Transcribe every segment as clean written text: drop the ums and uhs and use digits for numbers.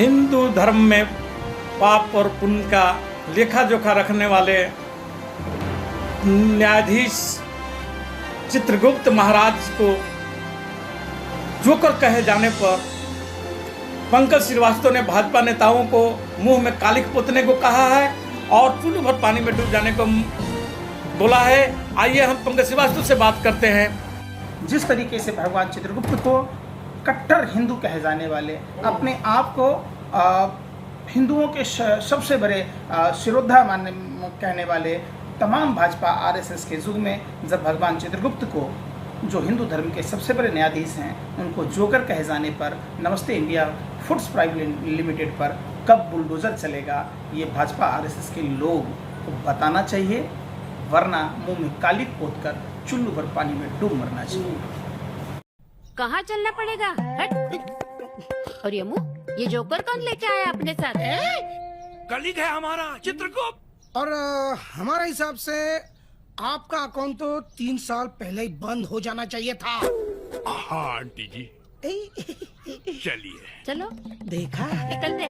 हिंदू धर्म में पाप और पुण्य का लेखा जोखा रखने वाले न्यायाधीश चित्रगुप्त महाराज को जोकर कहे जाने पर पंकज श्रीवास्तव ने भाजपा नेताओं को मुंह में कालिख पोतने को कहा है और चुल्लू भर पानी में डूब जाने को बोला है। आइए हम पंकज श्रीवास्तव से बात करते हैं। जिस तरीके से भगवान चित्रगुप्त को कट्टर हिंदू कहे जाने वाले, अपने आप को हिंदुओं के सबसे बड़े शिरोधा मानने कहने वाले तमाम भाजपा आरएसएस के युग में जब भगवान चित्रगुप्त को, जो हिंदू धर्म के सबसे बड़े न्यायाधीश हैं, उनको जोकर कहे जाने पर नमस्ते इंडिया फूड्स प्राइवेट लिमिटेड पर कब बुलडोजर चलेगा, ये भाजपा आरएसएस के लोग को बताना चाहिए, वरना मुंह में कालिख पोतकर चुल्लू भर पानी में डूब मरना चाहिए। कहाँ चलना पड़ेगा? हट। और ये जोकर कौन लेके आया अपने साथ? कलीग है हमारा चित्रगुप्त। और हमारे हिसाब से आपका अकाउंट तो 3 साल पहले ही बंद हो जाना चाहिए था। हाँ आंटी जी, चलिए चलो देखा निकलते।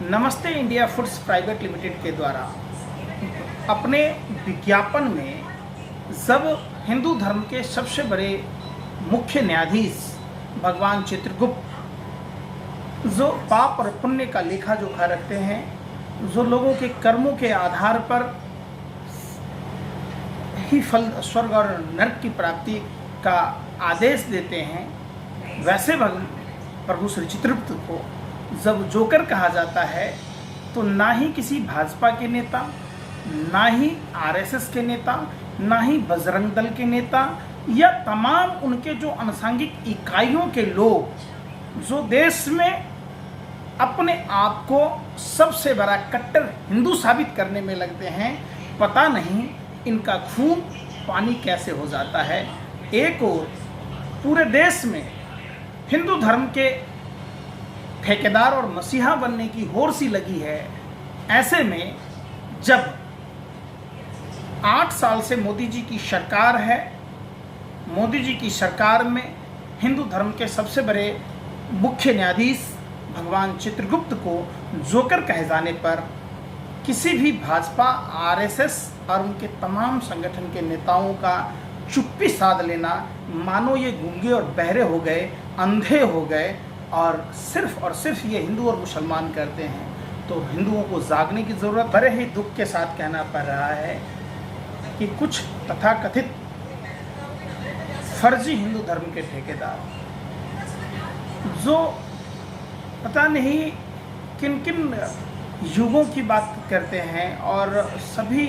नमस्ते इंडिया फूड्स प्राइवेट लिमिटेड के द्वारा अपने विज्ञापन में जब हिंदू धर्म के सबसे बड़े मुख्य न्यायाधीश भगवान चित्रगुप्त, जो पाप और पुण्य का लेखा जोखा रखते हैं, जो लोगों के कर्मों के आधार पर ही फल स्वर्ग और नरक की प्राप्ति का आदेश देते हैं, वैसे प्रभु श्री चित्रगुप्त को जब जोकर कहा जाता है तो ना ही किसी भाजपा के नेता, ना ही आरएसएस के नेता, ना ही बजरंग दल के नेता या तमाम उनके जो अनुसांगिक इकाइयों के लोग जो देश में अपने आप को सबसे बड़ा कट्टर हिंदू साबित करने में लगते हैं, पता नहीं इनका खून पानी कैसे हो जाता है। एक और पूरे देश में हिंदू धर्म के ठेकेदार और मसीहा बनने की होड़ सी लगी है। ऐसे में जब 8 साल से मोदी जी की सरकार है, मोदी जी की सरकार में हिंदू धर्म के सबसे बड़े मुख्य न्यायाधीश भगवान चित्रगुप्त को जोकर कहे जाने पर किसी भी भाजपा आरएसएस और उनके तमाम संगठन के नेताओं का चुप्पी साध लेना, मानो ये गूंगे और बहरे हो गए, अंधे हो गए और सिर्फ ये हिंदू और मुसलमान करते हैं। तो हिंदुओं को जागने की ज़रूरत। बड़े ही दुख के साथ कहना पड़ रहा है कि कुछ तथाकथित फर्जी हिंदू धर्म के ठेकेदार, जो पता नहीं किन किन युगों की बात करते हैं और सभी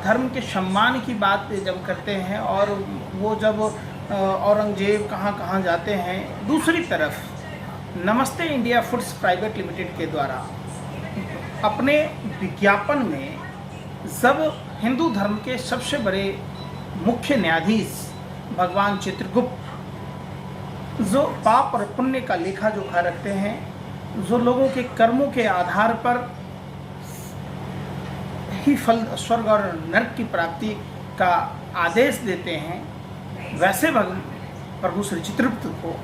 धर्म के सम्मान की बात जब करते हैं, और वो जब औरंगजेब कहाँ जाते हैं। दूसरी तरफ नमस्ते इंडिया फूड्स प्राइवेट लिमिटेड के द्वारा अपने विज्ञापन में जब हिंदू धर्म के सबसे बड़े मुख्य न्यायाधीश भगवान चित्रगुप्त, जो पाप और पुण्य का लेखा जोखा रखते हैं, जो लोगों के कर्मों के आधार पर ही फल स्वर्ग और नरक की प्राप्ति का आदेश देते हैं, वैसे प्रभु श्री चित्रगुप्त को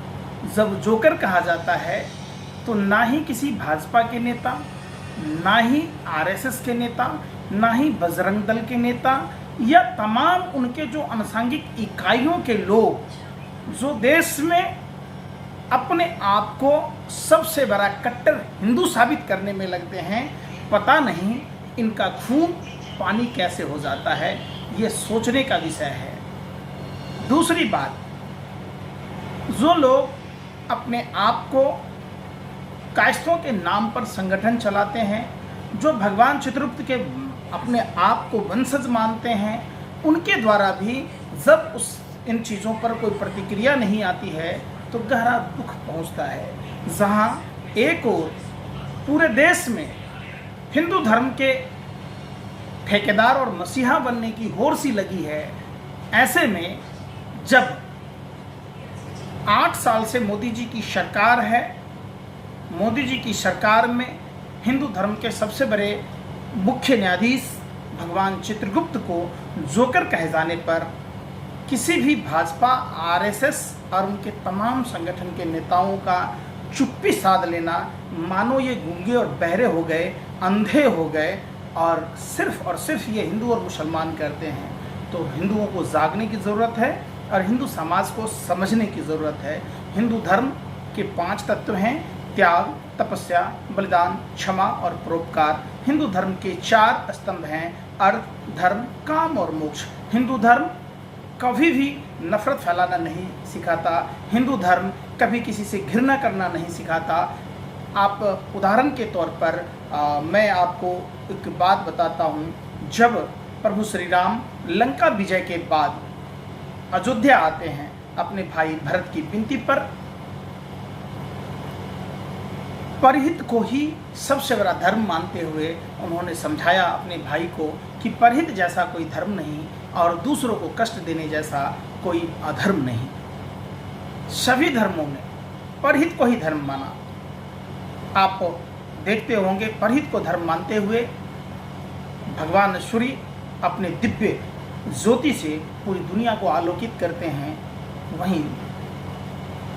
जब जोकर कहा जाता है तो ना ही किसी भाजपा के नेता, ना ही आरएसएस के नेता, ना ही बजरंग दल के नेता या तमाम उनके जो अनुसांगिक इकाइयों के लोग जो देश में अपने आप को सबसे बड़ा कट्टर हिंदू साबित करने में लगते हैं, पता नहीं इनका खून पानी कैसे हो जाता है। ये सोचने का विषय है। दूसरी बात, जो लोग अपने आप को कायस्थों के नाम पर संगठन चलाते हैं, जो भगवान चित्रगुप्त के अपने आप को वंशज मानते हैं, उनके द्वारा भी जब इन चीज़ों पर कोई प्रतिक्रिया नहीं आती है तो गहरा दुख पहुंचता है। जहां एक और पूरे देश में हिंदू धर्म के ठेकेदार और मसीहा बनने की होड़ सी लगी है। ऐसे में जब 8 साल से मोदी जी की सरकार है, मोदी जी की सरकार में हिंदू धर्म के सबसे बड़े मुख्य न्यायाधीश भगवान चित्रगुप्त को जोकर कहे जाने पर किसी भी भाजपा आरएसएस और उनके तमाम संगठन के नेताओं का चुप्पी साध लेना, मानो ये गूंगे और बहरे हो गए, अंधे हो गए और सिर्फ ये हिंदू और मुसलमान करते हैं। तो हिंदुओं को जागने की ज़रूरत है और हिंदू समाज को समझने की ज़रूरत है। हिंदू धर्म के 5 तत्व हैं: त्याग, तपस्या, बलिदान, क्षमा और परोपकार। हिंदू धर्म के 4 स्तंभ हैं: अर्थ, धर्म, काम और मोक्ष। हिंदू धर्म कभी भी नफरत फैलाना नहीं सिखाता। हिंदू धर्म कभी किसी से घृणा करना नहीं सिखाता। आप उदाहरण के तौर पर मैं आपको एक बात बताता हूँ। जब प्रभु श्री राम लंका विजय के बाद अयोध्या आते हैं, अपने भाई भरत की विनती पर परहित को ही सबसे बड़ा धर्म मानते हुए उन्होंने समझाया अपने भाई को कि परहित जैसा कोई धर्म नहीं और दूसरों को कष्ट देने जैसा कोई अधर्म नहीं। सभी धर्मों ने परहित को ही धर्म माना। आप देखते होंगे, परहित को धर्म मानते हुए भगवान सूर्य अपने दिव्य ज्योति से पूरी दुनिया को आलोकित करते हैं। वहीं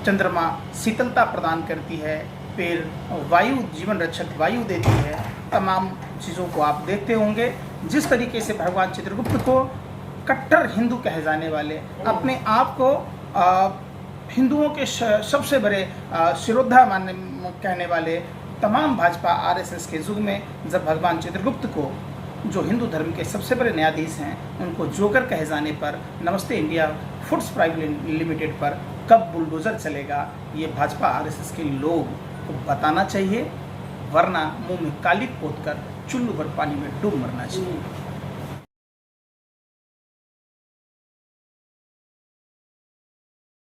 चंद्रमा शीतलता प्रदान करती है, फिर वायु जीवन रक्षक वायु देती है। तमाम चीज़ों को आप देखते होंगे। जिस तरीके से भगवान चित्रगुप्त को कट्टर हिंदू कहे जाने वाले, अपने आप को हिंदुओं के सबसे बड़े शिरोधा मानने कहने वाले तमाम भाजपा आरएसएस के युग में जब भगवान चित्रगुप्त को, जो हिंदू धर्म के सबसे बड़े न्यायाधीश हैं, उनको जोकर कहे जाने पर नमस्ते इंडिया फूड्स प्राइवेट लिमिटेड पर कब बुलडोज़र चलेगा, ये भाजपा आरएसएस के लोग को बताना चाहिए, वरना मुंह में कालिक पोत कर चुल्लू भर पानी में डूब मरना चाहिए।